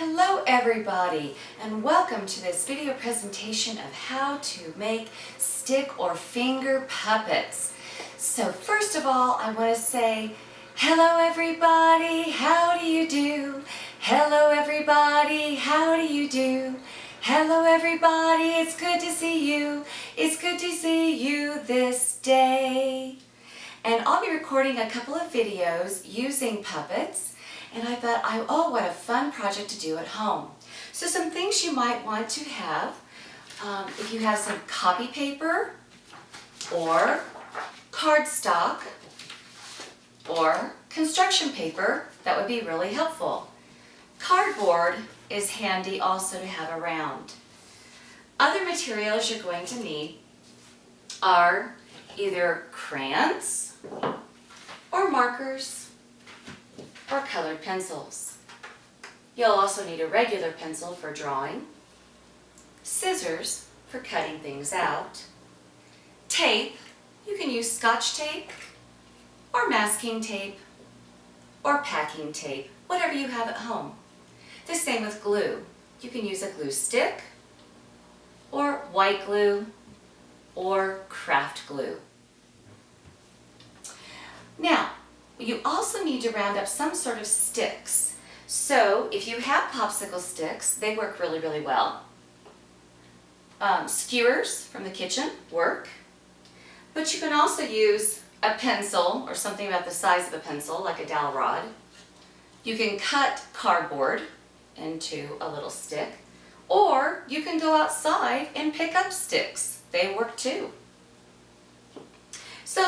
Hello everybody, and welcome to this video presentation of how to make stick or finger puppets. So first of all, I want to say hello everybody, how do you do? Hello everybody, how do you do? Hello everybody, it's good to see you. It's good to see you this day. And I'll be recording a couple of videos using puppets. And I thought, oh, what a fun project to do at home. So some things you might want to have, if you have some copy paper or cardstock or construction paper, that would be really helpful. Cardboard is handy also to have around. Other materials you're going to need are either crayons or markers or colored pencils. You'll also need a regular pencil for drawing, scissors for cutting things out, tape, you can use Scotch tape or masking tape or packing tape, whatever you have at home. The same with glue. You can use a glue stick or white glue or craft glue. Now, you also need to round up some sort of sticks. So if you have popsicle sticks, they work really, really well. Skewers from the kitchen work, but you can also use a pencil or something about the size of a pencil, like a dowel rod. You can cut cardboard into a little stick, or you can go outside and pick up sticks. They work too. So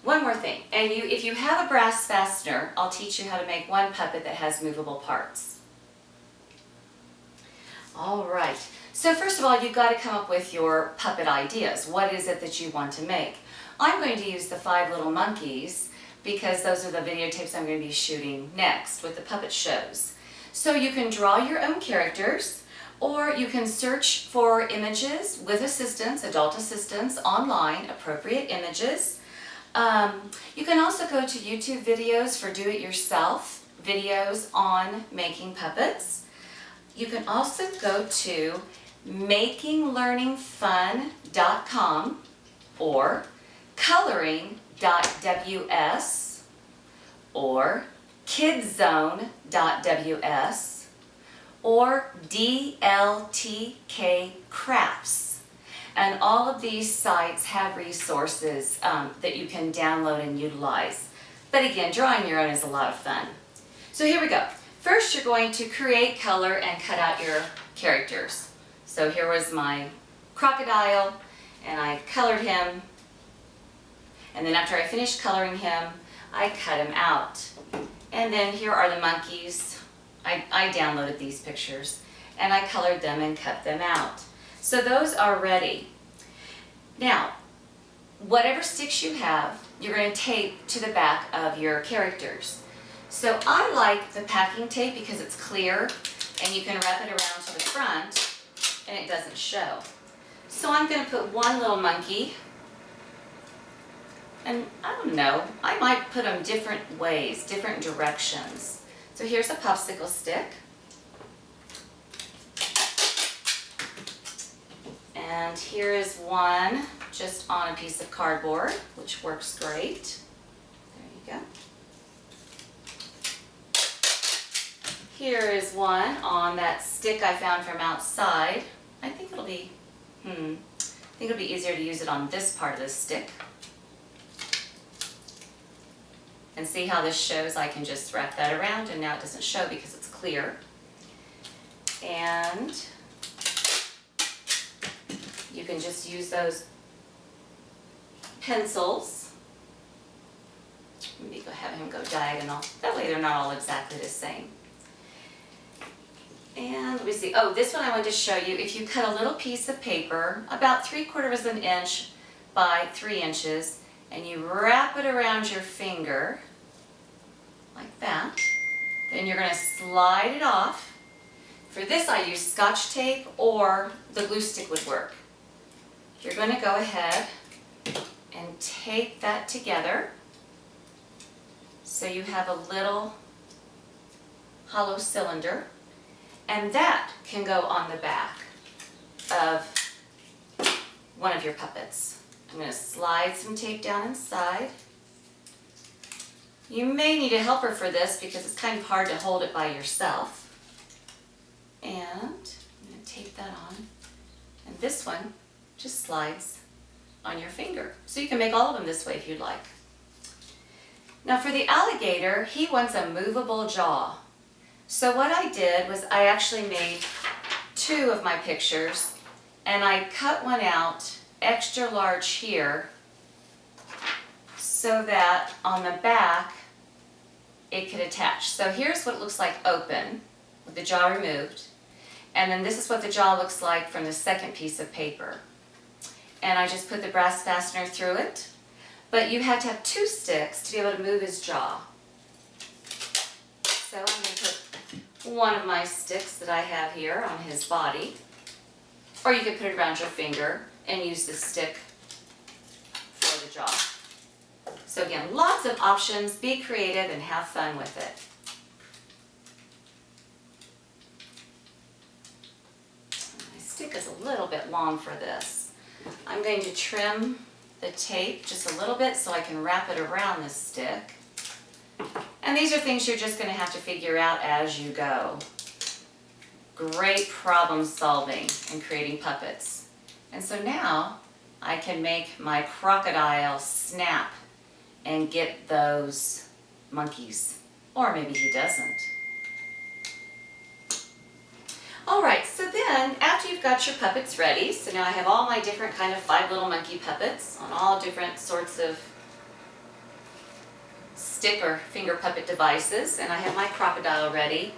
one more thing, and if you have a brass fastener, I'll teach you how to make one puppet that has movable parts. All right, so first of all, you've got to come up with your puppet ideas. What is it that you want to make? I'm going to use the 5 little monkeys because those are the videotapes I'm going to be shooting next with the puppet shows. So you can draw your own characters, or you can search for images with assistance, adult assistance, online, appropriate images. You can also go to YouTube videos for do-it-yourself videos on making puppets. You can also go to makinglearningfun.com or coloring.ws or kidzone.ws or DLTK Crafts. And all of these sites have resources that you can download and utilize. But again, drawing your own is a lot of fun. So here we go. First, you're going to create, color, and cut out your characters. So here was my crocodile, and I colored him. And then after I finished coloring him, I cut him out. And then here are the monkeys. I downloaded these pictures, and I colored them and cut them out. So those are ready. Now, whatever sticks you have, you're going to tape to the back of your characters. So I like the packing tape because it's clear and you can wrap it around to the front and it doesn't show. So I'm going to put one little monkey, and I don't know, I might put them different ways, different directions. So here's a popsicle stick. And here is one just on a piece of cardboard, which works great. There you go. Here is one on that stick I found from outside. I think it'll be easier to use it on this part of the stick. And see how this shows? I can just wrap that around, and now it doesn't show because it's clear. And you can just use those pencils. Maybe have him go diagonal. That way they're not all exactly the same. And let me see. Oh, this one I wanted to show you. If you cut a little piece of paper, about 3/4 of an inch by 3 inches, and you wrap it around your finger, like that, then you're going to slide it off. For this I use Scotch tape, or the glue stick would work. You're going to go ahead and tape that together so you have a little hollow cylinder. And that can go on the back of one of your puppets. I'm going to slide some tape down inside. You may need a helper for this because it's kind of hard to hold it by yourself. And I'm going to tape that on. And this one just slides on your finger. So you can make all of them this way if you'd like. Now for the alligator, he wants a movable jaw. So what I did was I actually made two of my pictures, and I cut one out extra large here so that on the back it could attach. So here's what it looks like open with the jaw removed, and then this is what the jaw looks like from the second piece of paper. And I just put the brass fastener through it, but you had to have two sticks to be able to move his jaw. So I'm going to put one of my sticks that I have here on his body, or you could put it around your finger and use the stick for the jaw. So again, lots of options. Be creative and have fun with it. My stick is a little bit long for this. I'm going to trim the tape just a little bit so I can wrap it around this stick. And these are things you're just going to have to figure out as you go. Great problem solving and creating puppets. And so now I can make my crocodile snap and get those monkeys. Or maybe he doesn't. Alright, so then after you've got your puppets ready, so now I have all my different kind of 5 little monkey puppets on all different sorts of stick or finger puppet devices, and I have my crocodile ready.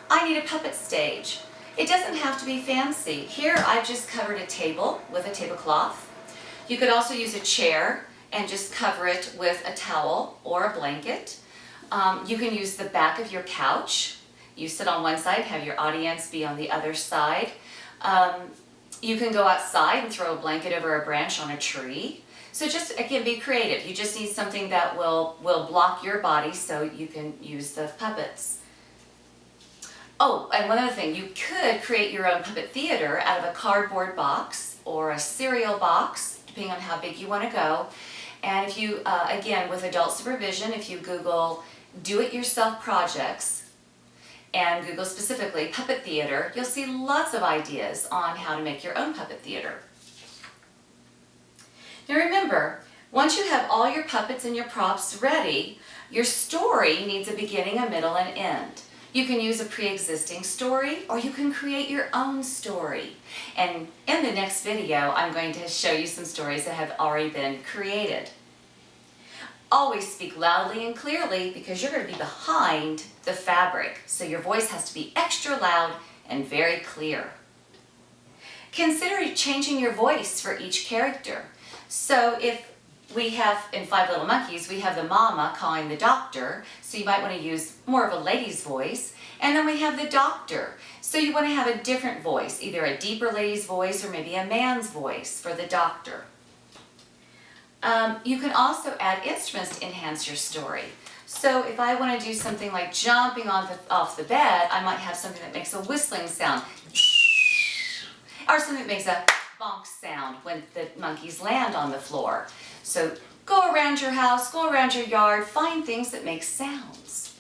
I need a puppet stage. It doesn't have to be fancy. Here I've just covered a table with a tablecloth. You could also use a chair and just cover it with a towel or a blanket. You can use the back of your couch. You sit on one side, have your audience be on the other side. You can go outside and throw a blanket over a branch on a tree. So just, again, be creative. You just need something that will block your body so you can use the puppets. Oh, and one other thing, you could create your own puppet theater out of a cardboard box or a cereal box, depending on how big you want to go. And if you, again, with adult supervision, if you Google do-it-yourself projects and Google specifically puppet theater, you'll see lots of ideas on how to make your own puppet theater. Now remember, once you have all your puppets and your props ready, your story needs a beginning, a middle, and end. You can use a pre-existing story, or you can create your own story. And in the next video, I'm going to show you some stories that have already been created. Always speak loudly and clearly because you're going to be behind the fabric, so your voice has to be extra loud and very clear. Consider changing your voice for each character. So if we have, in 5 Little Monkeys, we have the mama calling the doctor, so you might want to use more of a lady's voice. And then we have the doctor, so you want to have a different voice, either a deeper lady's voice or maybe a man's voice for the doctor. You can also add instruments to enhance your story. So if I want to do something like jumping off the bed, I might have something that makes a whistling sound, or something that makes a bonk sound when the monkeys land on the floor. So go around your house, go around your yard, find things that make sounds.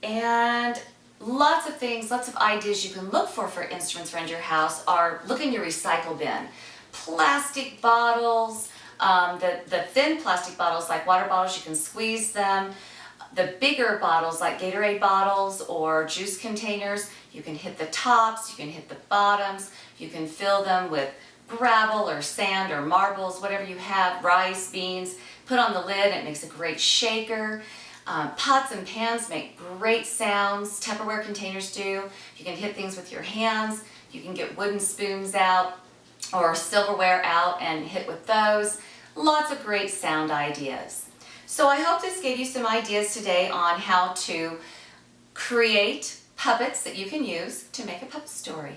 And lots of things, lots of ideas you can look for instruments around your house are, look in your recycle bin. Plastic bottles, the thin plastic bottles like water bottles, you can squeeze them. The bigger bottles like Gatorade bottles or juice containers, you can hit the tops, you can hit the bottoms, you can fill them with gravel or sand or marbles, whatever you have, rice, beans. Put on the lid, it makes a great shaker. Pots and pans make great sounds. Tupperware containers do. You can hit things with your hands. You can get wooden spoons out or silverware out and hit with those. Lots of great sound ideas. So I hope this gave you some ideas today on how to create puppets that you can use to make a puppet story.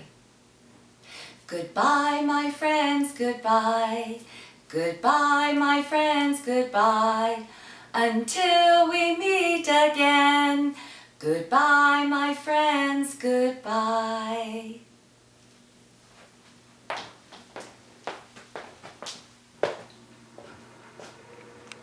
Goodbye, my friends, goodbye. Goodbye, my friends, goodbye. Until we meet again. Goodbye. Goodbye, my friends, goodbye.